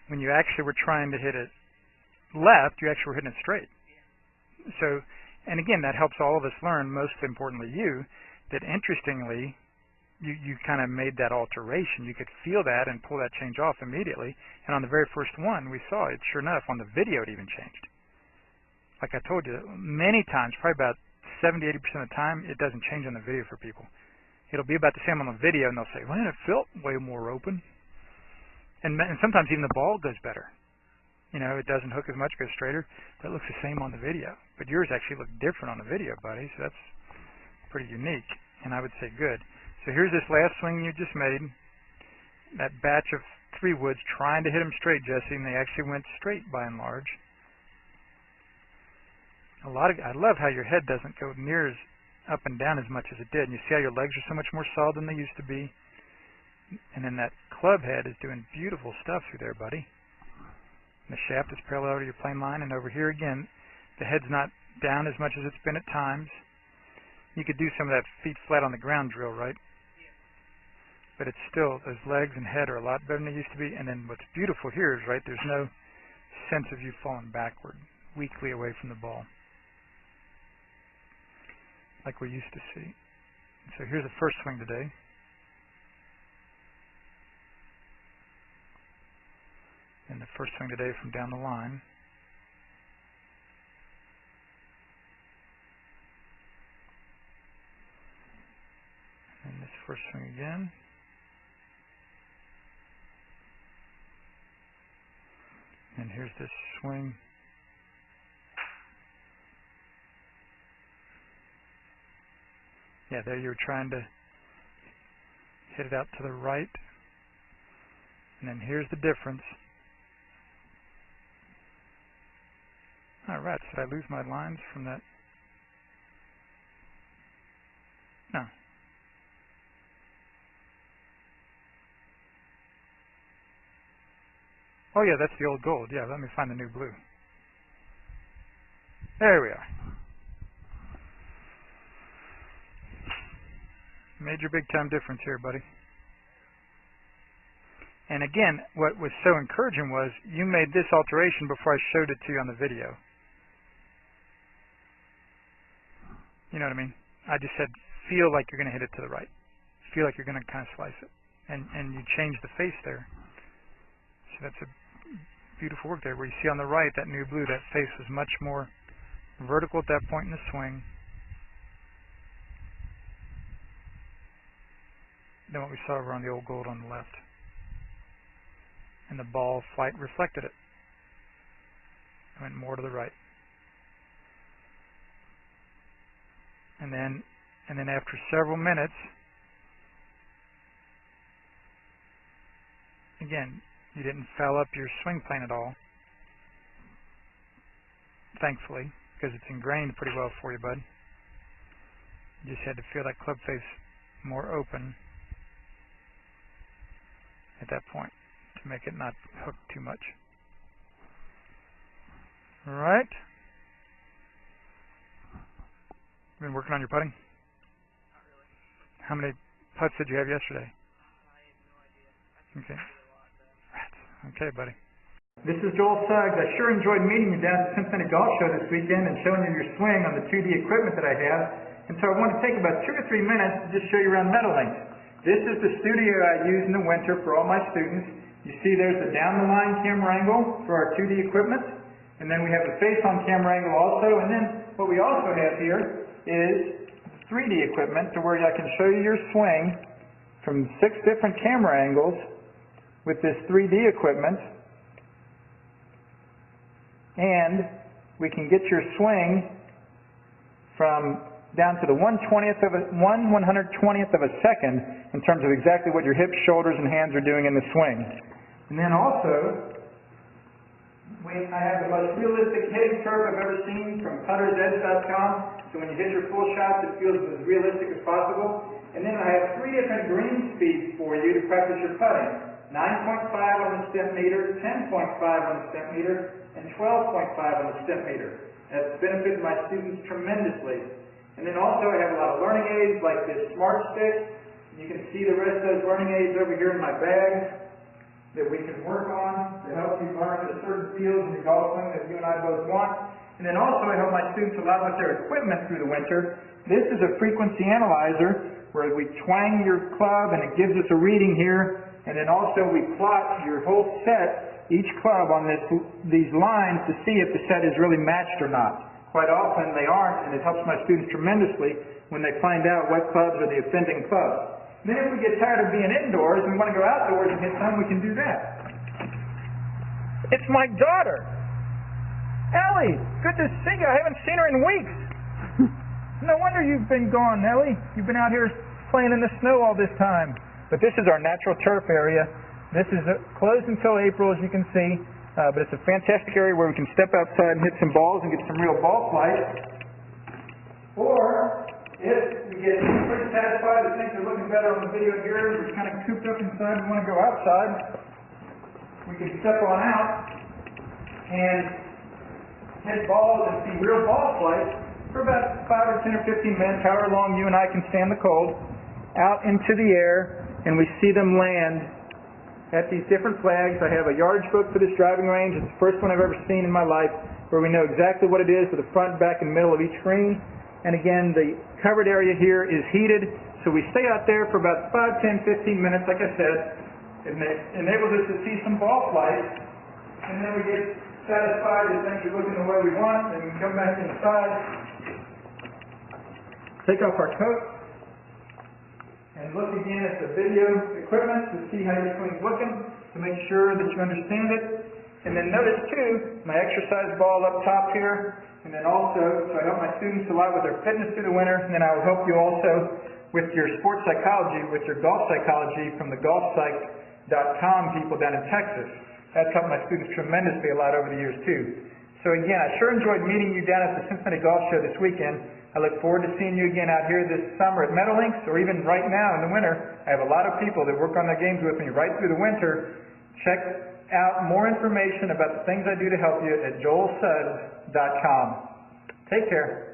when you actually were trying to hit it left, you actually were hitting it straight. So, and again, that helps all of us learn, most importantly you, that interestingly, you kind of made that alteration. You could feel that and pull that change off immediately. And on the very first one, we saw it. Sure enough, on the video, it even changed. Like I told you, many times, probably about 70-80% of the time, it doesn't change on the video for people. It'll be about the same on the video, and they'll say, "Man, it felt way more open." And sometimes even the ball goes better. You know, it doesn't hook as much, goes straighter, but it looks the same on the video. But yours actually looked different on the video, buddy, so that's pretty unique, and I would say good. So here's this last swing you just made, that batch of 3 woods trying to hit them straight, Jesse, and they actually went straight by and large. I love how your head doesn't go near as up and down as much as it did. And you see how your legs are so much more solid than they used to be. And then that club head is doing beautiful stuff through there, buddy. And the shaft is parallel to your plane line, and over here again, the head's not down as much as it's been at times. You could do some of that feet flat on the ground drill, right? But it's still, those legs and head are a lot better than they used to be. And then what's beautiful here is, right, there's no sense of you falling backward, weakly away from the ball, like we used to see. So here's the first swing today. And the first swing today from down the line. And this first swing again. And here's this swing. Yeah, there you were trying to hit it out to the right. And then here's the difference. All right, did I lose my lines from that? No. Oh yeah, that's the old gold. Yeah, let me find the new blue. There we are. Major big time difference here, buddy. And again, what was so encouraging was you made this alteration before I showed it to you on the video. You know what I mean? I just said, feel like you're going to hit it to the right. Feel like you're going to kind of slice it. And you changed the face there. So that's a beautiful work there, where you see on the right, that new blue, that face was much more vertical at that point in the swing than what we saw over on the old gold on the left. And the ball flight reflected it. It went more to the right. And then after several minutes, again, you didn't foul up your swing plane at all, thankfully, because it's ingrained pretty well for you, bud. You just had to feel that club face more open at that point to make it not hook too much. All right. Been working on your putting? Not really. How many putts did you have yesterday? I have no idea. Okay. A lot, though. Okay, buddy. This is Joel Suggs. I sure enjoyed meeting you down at the Cincinnati Golf Show this weekend and showing you your swing on the 2D equipment that I have. And so I want to take about 2 or 3 minutes to just show you around Meadowlinks. This is the studio I use in the winter for all my students. You see there's the down-the-line camera angle for our 2D equipment. And then we have the face-on camera angle also. And then what we also have here is 3D equipment to where I can show you your swing from 6 different camera angles with this 3D equipment. And we can get your swing from down to the 1/120th of a second in terms of exactly what your hips, shoulders, and hands are doing in the swing. And then also, I have the most realistic hitting curve I've ever seen from puttersedge.com. So when you hit your full shots, it feels as realistic as possible. And then I have 3 different green speeds for you to practice your putting. 9.5 on the step meter, 10.5 on the step meter, and 12.5 on the step meter. That's benefited my students tremendously. And then also I have a lot of learning aids like this Smart Stick. You can see the rest of those learning aids over here in my bag. that we can work on to help you learn the certain fields in your golf swing that you and I both want. And then also I help my students a lot with their equipment through the winter. This is a frequency analyzer where we twang your club and it gives us a reading here. And then also we plot your whole set, each club on these lines to see if the set is really matched or not. Quite often they aren't, and it helps my students tremendously when they find out what clubs are the offending clubs. Then if we get tired of being indoors and want to go outdoors and hit some, we can do that. It's my daughter. Ellie, good to see you. I haven't seen her in weeks. No wonder you've been gone, Ellie. You've been out here playing in the snow all this time. But this is our natural turf area. This is closed until April, as you can see. But it's a fantastic area where we can step outside and hit some balls and get some real ball flight. Or if we get pretty satisfied that things are looking better on the video here, we're kind of cooped up inside and want to go outside, we can step on out and hit balls and see real ball flight for about 5 or 10 or 15 minutes, however long you and I can stand the cold, out into the air, and we see them land at these different flags. I have a yardage book for this driving range. It's the first one I've ever seen in my life where we know exactly what it is for the front, back, and middle of each green. And again, the covered area here is heated, so we stay out there for about 5, 10, 15 minutes, like I said. It enables us to see some ball flight, and then we get satisfied that things are looking the way we want, and we can come back inside, take off our coat, and look again at the video equipment to see how your swing's looking, to make sure that you understand it. And then notice too, my exercise ball up top here, and then also, so I help my students a lot with their fitness through the winter, and then I will help you also with your sports psychology, with your golf psychology from the golfpsych.com people down in Texas. That's helped my students tremendously a lot over the years too. So again, I sure enjoyed meeting you down at the Cincinnati Golf Show this weekend. I look forward to seeing you again out here this summer at Meadowlinks, or even right now in the winter. I have a lot of people that work on their games with me right through the winter. Check out more information about the things I do to help you at joelsuggs.com. Take care.